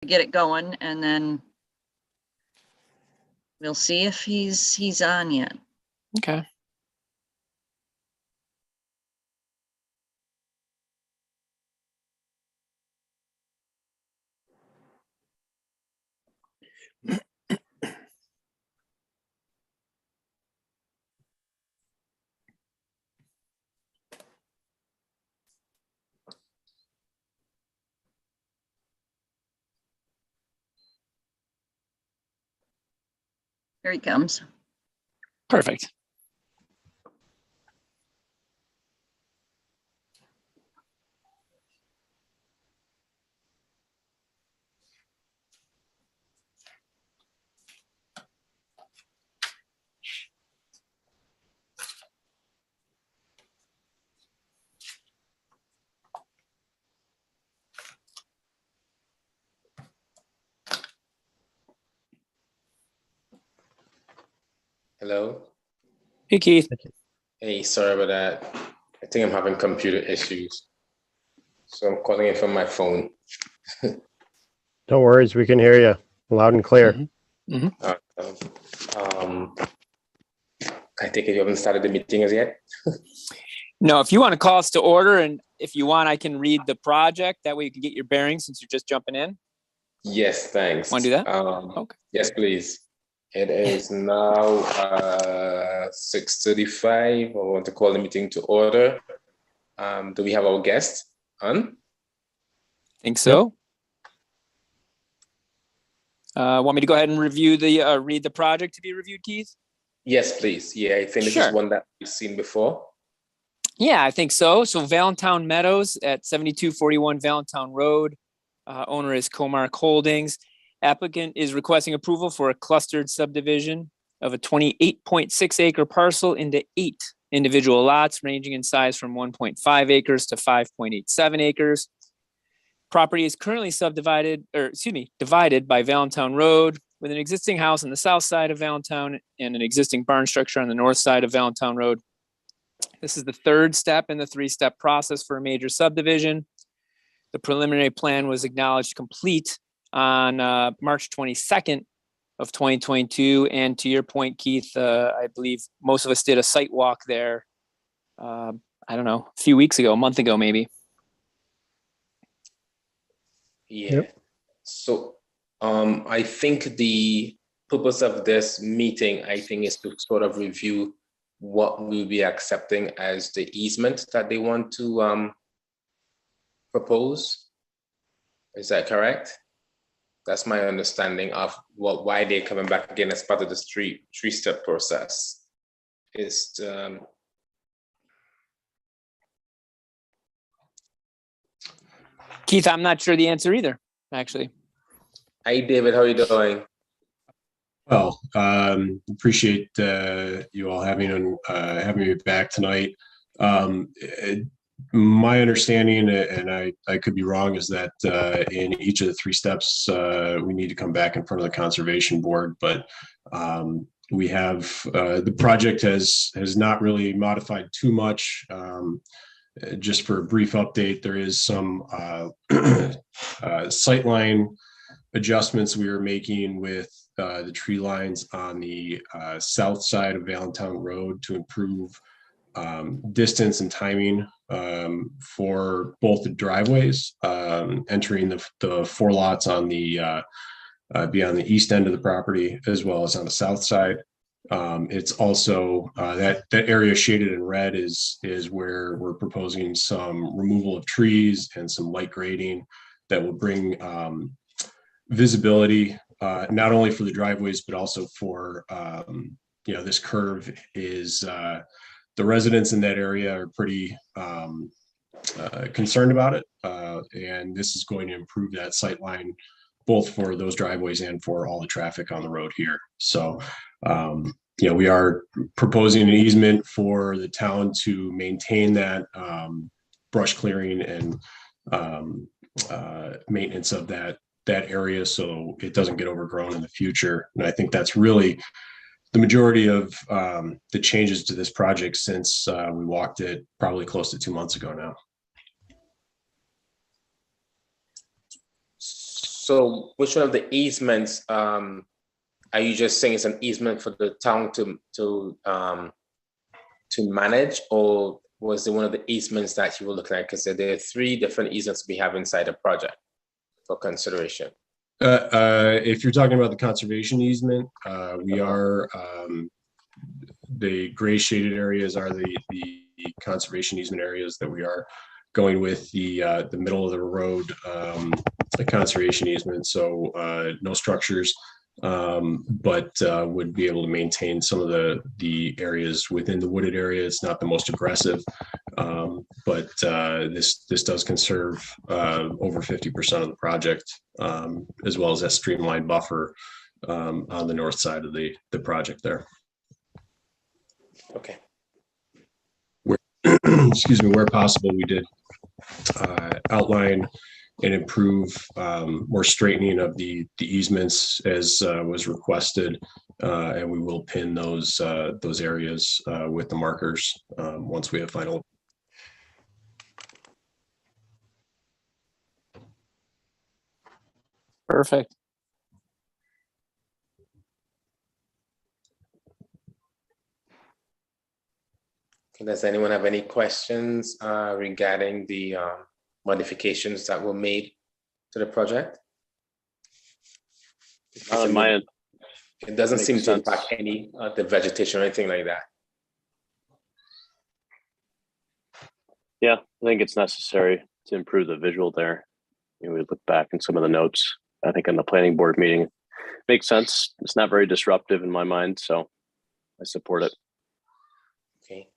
get it going, and then we'll see if he's on yet. Okay. Here he comes. Perfect. Hello. Hey, Keith. Hey, sorry about that. I think I'm having computer issues. So I'm calling it from my phone. No worries, we can hear you loud and clear. I take it you haven't started the meeting as yet? No, if you want to call us to order, and if you want, I can read the project. That way you can get your bearings since you're just jumping in. Yes, thanks. Want to do that? Okay. Yes, please. It is now 6:35. I want to call the meeting to order. Do we have our guest on? Think so. Yep. Want me to go ahead and review the read the project to be reviewed, Keith? Yes, please. Yeah, I think this is one that we've seen before. Yeah, I think so. So Valentine Meadows at 7241 Valentine Road. Owner is Comark Holdings. Applicant is requesting approval for a clustered subdivision of a 28.6 acre parcel into 8 individual lots ranging in size from 1.5 acres to 5.87 acres. Property is currently divided by Valentine Road with an existing house on the south side of Valentine and an existing barn structure on the north side of Valentine Road. This is the third step in the 3-step process for a major subdivision. The preliminary plan was acknowledged complete on March 22nd of 2022. And to your point, Keith, I believe most of us did a site walk there, I don't know, a few weeks ago, a month ago, maybe. Yeah. Yep. So I think the purpose of this meeting, I think, is to sort of review what we'll be accepting as the easement that they want to propose. Is that correct? That's my understanding of why they're coming back again as part of this three-step process. Keith, I'm not sure the answer either, actually. Hi, David. How are you doing? Well, appreciate you all having me back tonight. My understanding, and I could be wrong, is that in each of the 3 steps, we need to come back in front of the Conservation Board. But we have the project has not really modified too much. Just for a brief update, there is some sightline adjustments we are making with the tree lines on the south side of Valentine Road to improve distance and timing for both the driveways, entering the 4 lots on the beyond the east end of the property, as well as on the south side. It's also that area shaded in red is where we're proposing some removal of trees and some light grading that will bring visibility, not only for the driveways, but also for, this curve is, the residents in that area are pretty concerned about it. And this is going to improve that sight line, both for those driveways and for all the traffic on the road here. So, we are proposing an easement for the town to maintain that brush clearing and maintenance of that area, so it doesn't get overgrown in the future. And I think that's really the majority of the changes to this project since we walked it probably close to 2 months ago now. So which one of the easements, are you just saying it's an easement for the town to manage, or was it one of the easements that you were looking at? Because there are 3 different easements we have inside the project for consideration. If you're talking about the conservation easement, we are, the gray shaded areas are the conservation easement areas that we are going with the middle of the road, the conservation easement. So no structures, but would be able to maintain some of the areas within the wooded area. It's not the most aggressive, but this does conserve over 50% of the project, as well as that streamlined buffer on the north side of the project there. Okay. Excuse me, where possible, we did outline and improve more straightening of the easements as was requested, and we will pin those areas with the markers once we have final. Perfect. Does anyone have any questions regarding the modifications that were made to the project? On my end. It doesn't Makes seem to sense. impact any the vegetation or anything like that. Yeah, I think it's necessary to improve the visual there. We look back in some of the notes, I think in the planning board meeting, makes sense. It's not very disruptive in my mind, so I support it. Okay.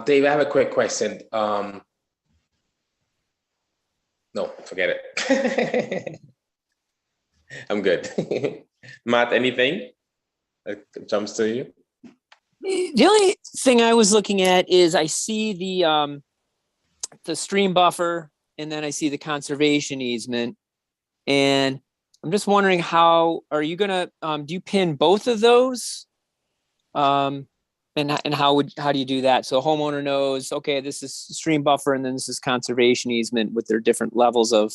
Dave, I have a quick question. No, forget it. I'm good. Matt, anything that jumps to you? The only thing I was looking at is I see the stream buffer, and then I see the conservation easement, and I'm just wondering, how are you gonna do you pin both of those? And how do you do that? So a homeowner knows, okay, this is stream buffer, and then this is conservation easement with their different levels of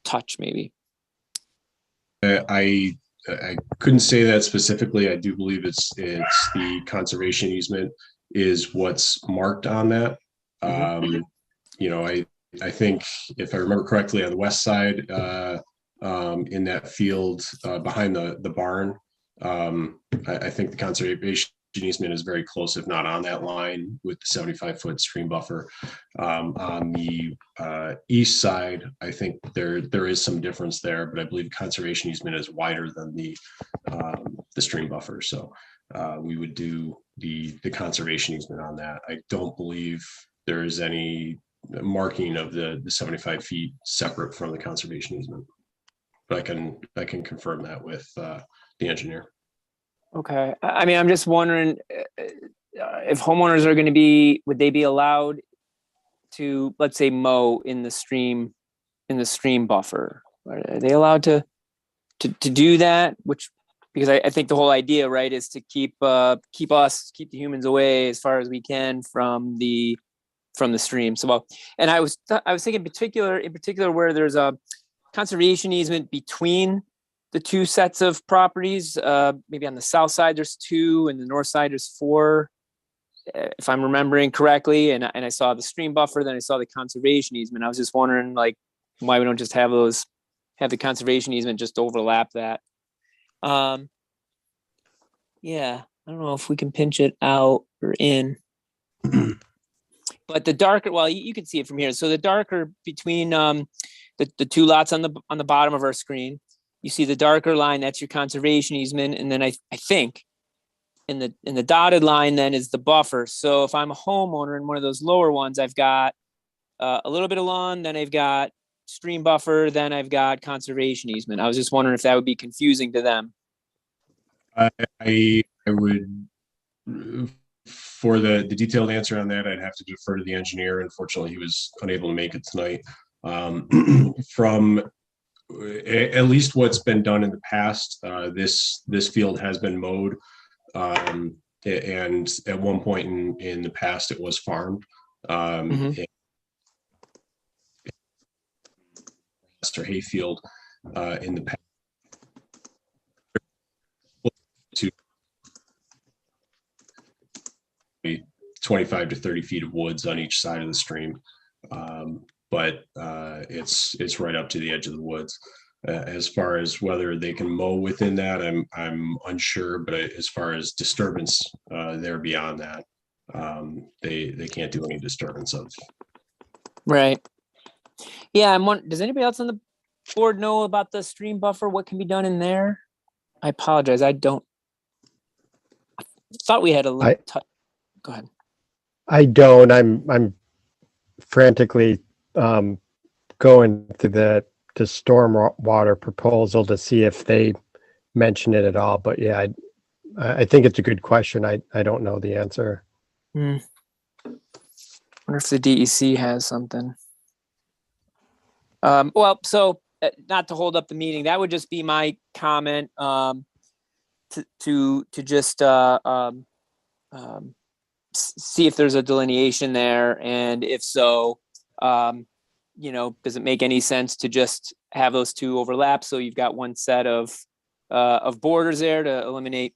touch, maybe. I couldn't say that specifically. I do believe it's the conservation easement is what's marked on that. You know, I think if I remember correctly, on the west side, in that field behind the barn, I think the conservation easement is very close, if not on that line, with the 75-foot stream buffer. On the east side, I think there is some difference there, but I believe conservation easement is wider than the stream buffer. So we would do the conservation easement on that. I don't believe there is any marking of the 75 feet separate from the conservation easement, but I can confirm that with the engineer. Okay. I mean, I'm just wondering if homeowners are going to would they be allowed to, let's say, mow in the stream buffer? Are they allowed to do that? Because I think the whole idea, right, is to keep the humans away as far as we can from the stream. So, well, and I was thinking in particular where there's a conservation easement between the 2 sets of properties. Maybe on the south side there's 2, and the north side there's 4, if I'm remembering correctly. And I saw the stream buffer, then I saw the conservation easement. I was just wondering, like, why we don't just have the conservation easement just overlap that. Yeah, I don't know if we can pinch it out or in. But the darker, well, you can see it from here. So the darker between the 2 lots on the bottom of our screen, you see the darker line, that's your conservation easement. And then I think in the dotted line then is the buffer. So if I'm a homeowner in one of those lower ones, I've got a little bit of lawn, then I've got stream buffer, then I've got conservation easement. I was just wondering if that would be confusing to them. I would, for the detailed answer on that, I'd have to defer to the engineer. Unfortunately, he was unable to make it tonight. From at least what's been done in the past, this field has been mowed, and at one point in the past it was farmed. Mr. Hayfield, in the past. To 25 to 30 feet of woods on each side of the stream. But it's right up to the edge of the woods. As far as whether they can mow within that, I'm unsure, but as far as disturbance, they're beyond that. They can't do any disturbance of. Right. Yeah, does anybody else on the board know about the stream buffer? What can be done in there? I apologize. I thought we had a little. Go ahead. I don't. I'm frantically going through the stormwater proposal to see if they mention it at all. But yeah, I think it's a good question. I don't know the answer. Wonder if the DEC has something. Well, so not to hold up the meeting, that would just be my comment to just see if there's a delineation there, and if so, does it make any sense to just have those two overlap so you've got one set of borders there to eliminate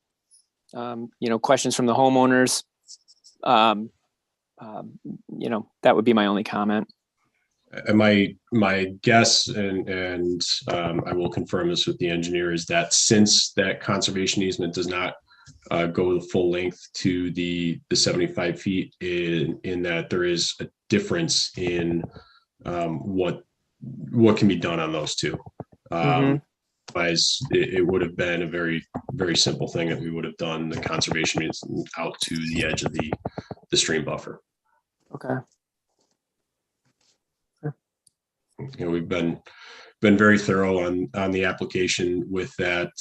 questions from the homeowners? That would be my only comment. And my guess, and I will confirm this with the engineer, is that since that conservation easement does not go the full length to the 75 feet, in that there is a difference in what can be done on those two. Otherwise, it would have been a very, very simple thing that we would have done the conservation easement out to the edge of the stream buffer. Okay. We've been very thorough on the application with that.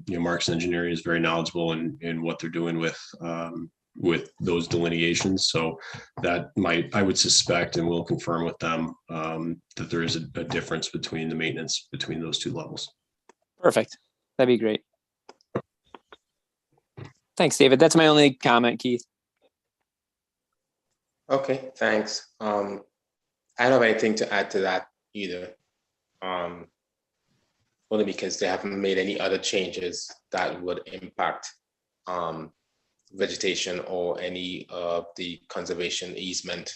Marks Engineering is very knowledgeable in what they're doing with those delineations. So that I would suspect, and we'll confirm with them, that there is a difference between the maintenance between those two levels. Perfect. That'd be great. Thanks, David. That's my only comment, Keith. Okay, thanks. I don't have anything to add to that either. Only because they haven't made any other changes that would impact vegetation or any of the conservation easement.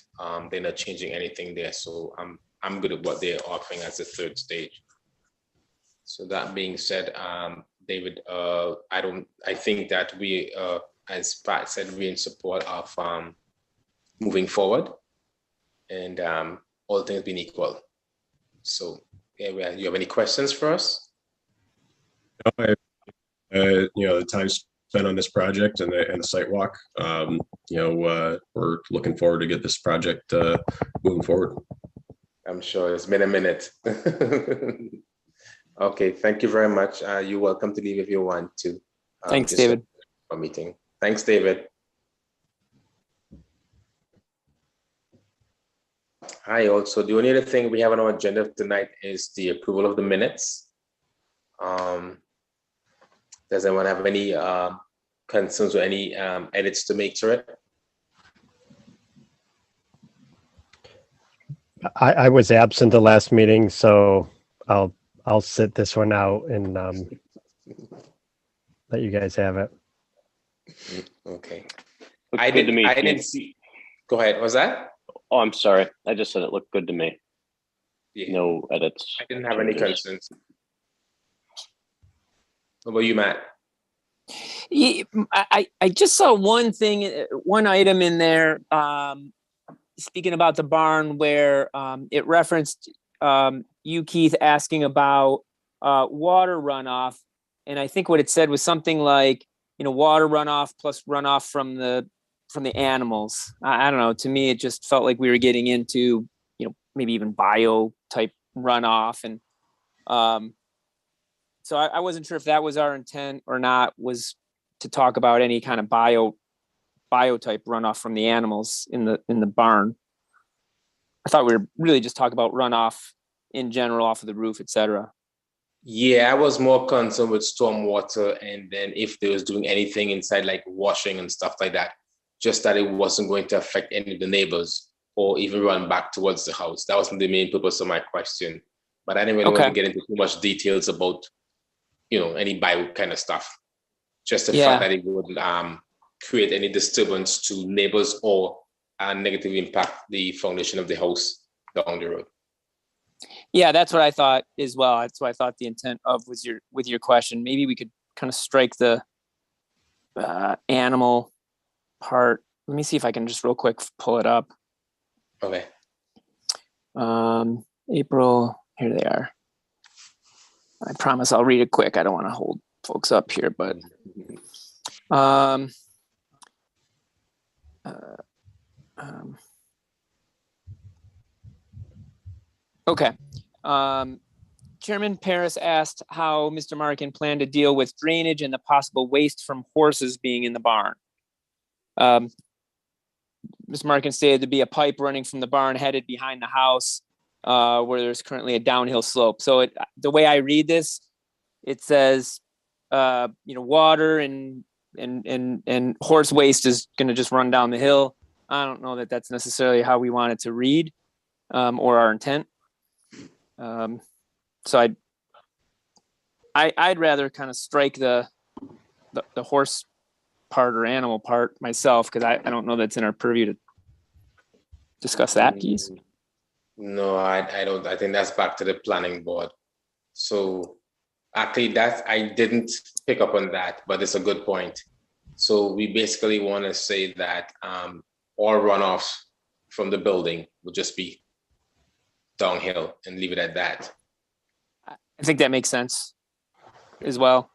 They're not changing anything there, so I'm good at what they're offering as the third stage. So that being said, David, I think that we, as Pat said, we're in support of moving forward, and all things being equal. So, yeah, you have any questions for us? The time spent on this project and the site walk, we're looking forward to get this project moving forward. I'm sure it's been a minute. Okay, thank you very much. You're welcome to leave if you want to. Thanks, David. For meeting. Thanks, David. Hi, also, the only other thing we have on our agenda tonight is the approval of the minutes. Does anyone have any concerns or any edits to make to it? I was absent the last meeting, so I'll sit this one out and let you guys have it. Okay. Looks good to me, I Keith. didn't see. Go ahead. Was that? Oh, I'm sorry. I just said it looked good to me. Yeah. No edits. I didn't have any changes. concerns. What about you, Matt? Yeah, I just saw one item in there, speaking about the barn, where it referenced you, Keith, asking about water runoff. And I think what it said was something like, water runoff plus runoff from the animals. I don't know. To me, it just felt like we were getting into, maybe even bio type runoff. And so I wasn't sure if that was our intent or not, was to talk about any kind of bio type runoff from the animals in the barn. I thought we were really just talking about runoff in general off of the roof, etc. Yeah, I was more concerned with stormwater, and then if they was doing anything inside, like washing and stuff like that, just that it wasn't going to affect any of the neighbors or even run back towards the house. That wasn't the main purpose of my question. but I didn't really want to Okay. get into too much details about, any bio kind of stuff. Just the Yeah. fact that it wouldn't create any disturbance to neighbors or negatively impact the foundation of the house down the road. Yeah, that's what I thought as well. That's what I thought the intent of was with your question. Maybe we could kind of strike the animal part. Let me see if I can just real quick pull it up. Okay. April, here they are. I promise I'll read it quick. I don't want to hold folks up here, but okay. Chairman Paris asked how Mr. Markin planned to deal with drainage and the possible waste from horses being in the barn. Mr. Markin stated to be a pipe running from the barn headed behind the house, where there's currently a downhill slope. So the way I read this, it says, water and horse waste is going to just run down the hill. I don't know that that's necessarily how we want it to read, or our intent. So I'd rather kind of strike the horse part or animal part myself, because I don't know that's in our purview to discuss that piece. No, I don't. I think that's back to the planning board. So actually I didn't pick up on that, but it's a good point. So we basically want to say that all runoffs from the building will just be downhill and leave it at that. I think that makes sense as well.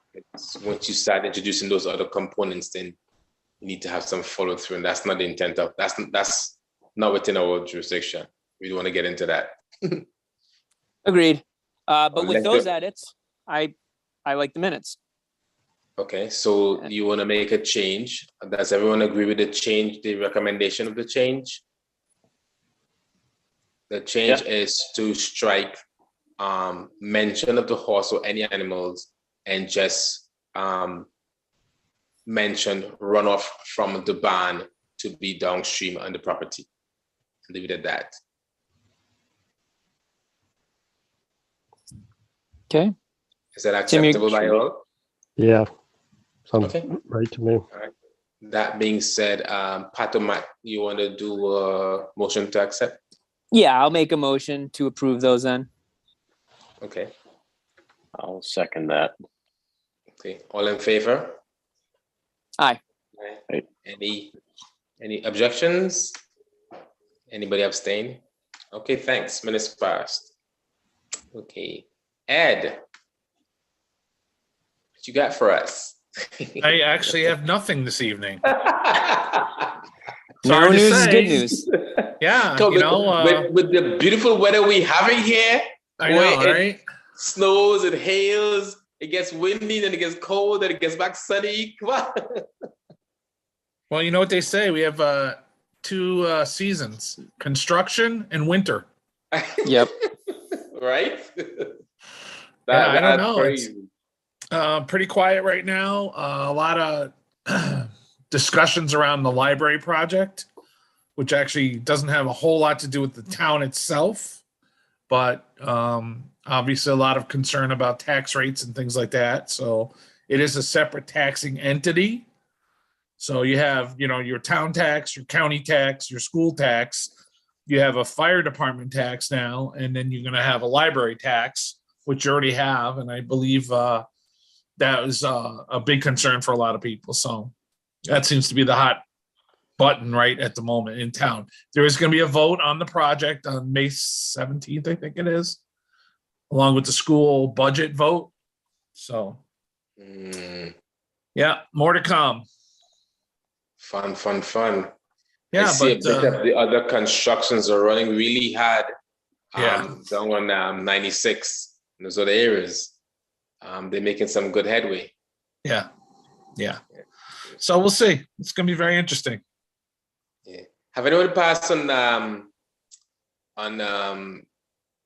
Once you start introducing those other components, then you need to have some follow through, and that's not the intent of that's not within our jurisdiction. We don't want to get into that. Agreed. But with Unless those you're- edits, I like the minutes. Okay, so you want to make a change. Does everyone agree with the change, the recommendation of the change? The change is to strike mention of the horse or any animals and just mention runoff from the barn to be downstream on the property. Leave it at that. Okay. Is that Tim, you- acceptable by all? Yeah. Sounds Okay. right to me. That being said, Pat or Matt, you want to do a motion to accept? Yeah, I'll make a motion to approve those then. Okay. I'll second that. Okay. All in favor? Aye. Aye. Any objections? Anybody abstain? Okay, thanks. Minutes passed. Okay. Ed, what you got for us? I actually have nothing this evening. No Sorry to news is say. good news. Yeah, So you know, with the beautiful weather we having here, I know, where it right? snows, it hails, it gets windy, then it gets cold, then it gets back sunny. Come on. Well, you know what they say. We have two seasons: construction and winter. Yep. Right? Yeah, I don't that's know. It's- crazy. Pretty quiet right now. A lot of discussions around the library project, which actually doesn't have a whole lot to do with the town itself, but obviously a lot of concern about tax rates and things like that. So it is a separate taxing entity. So you have, your town tax, your county tax, your school tax. You have a fire department tax now, and then you're going to have a library tax, which you already have. And I believe that was a big concern for a lot of people. So that seems to be the hot button right at the moment in town. There is going to be a vote on the project on May 17th, I think it is, along with the school budget vote. So, yeah, more to come. Fun. Yeah, I see a but bit of the other constructions are running really hard. Yeah. Down on 96, those other areas. They're making some good headway. yeah. So we'll see. It's going to be very interesting. Yeah. Have anyone passed on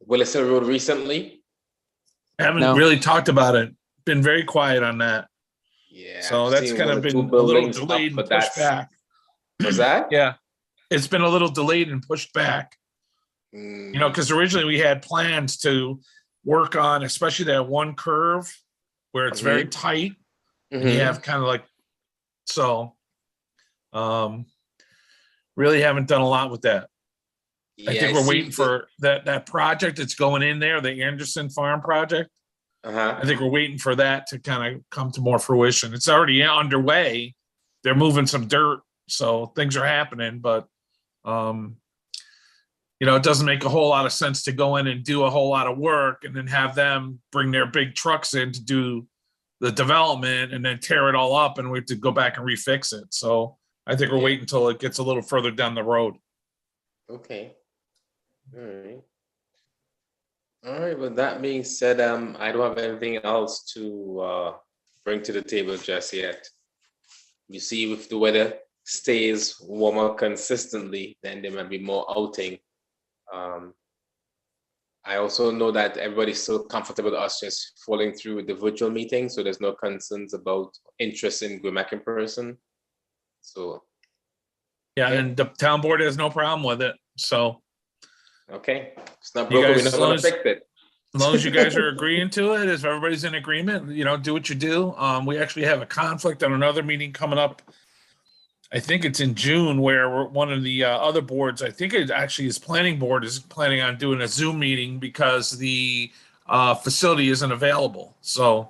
Willis Hill Road recently? I haven't No. really talked about it. Been very quiet on that. Yeah. So I've that's seen kind one of or been two a little buildings up, delayed and but pushed back. Was that? Yeah. It's been a little delayed and pushed back. Mm, Because originally we had plans to work on, especially that one curve where it's very tight. And you Mhm. have kind of like, so, really haven't done a lot with that. I Yeah, think we're see waiting the- for that project that's going in there, the Anderson Farm project. Uh-huh. I think we're waiting for that to kind of come to more fruition. It's already underway. They're moving some dirt, so things are happening, but it doesn't make a whole lot of sense to go in and do a whole lot of work and then have them bring their big trucks in to do the development and then tear it all up and we have to go back and refix it. So I think we're waiting until it gets a little further down the road. Okay. All right. All right. With that being said, I don't have anything else to bring to the table just yet. You see, if the weather stays warmer consistently, then there might be more outing. I also know that everybody's still comfortable with us just falling through the virtual meeting, so there's no concerns about interest in Gwimac in person. So, Yeah, Okay. and the town board has no problem with it. So okay, it's not You broken, guys, we're as not long gonna as- fix it. as long as you guys are agreeing to it, if everybody's in agreement, do what you do. We actually have a conflict on another meeting coming up. I think it's in June where one of the other boards, I think it actually is planning board is planning on doing a Zoom meeting because the facility isn't available. So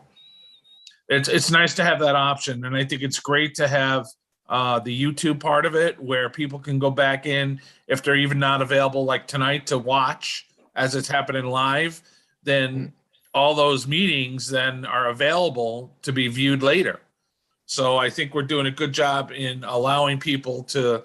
it's nice to have that option. And I think it's great to have the YouTube part of it where people can go back in if they're even not available like tonight to watch as it's happening live, then all those meetings then are available to be viewed later. So I think we're doing a good job in allowing people to,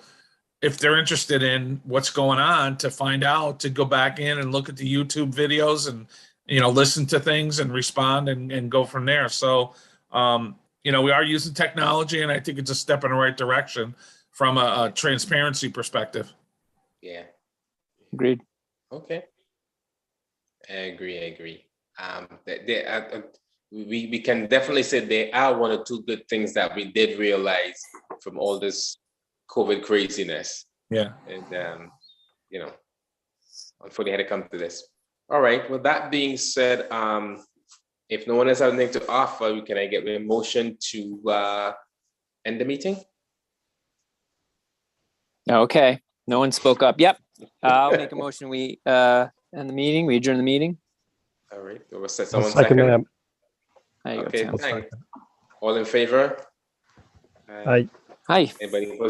if they're interested in what's going on, to find out, to go back in and look at the YouTube videos and, listen to things and respond and go from there. So, we are using technology and I think it's a step in the right direction from a transparency perspective. Yeah, Agreed. okay. I agree. We can definitely say there are one or two good things that we did realize from all this COVID craziness. Yeah. And unfortunately had to come to this. All right, with that being said, if no one else has anything to offer, can I get a motion to end the meeting? Okay. No one spoke up. Yep. I'll make a motion. We end the meeting. We adjourn the meeting. All right, there was someone I'll second that. There you go, Okay, Tim. thanks. All in favor? Aye. Hi. Anybody opposed?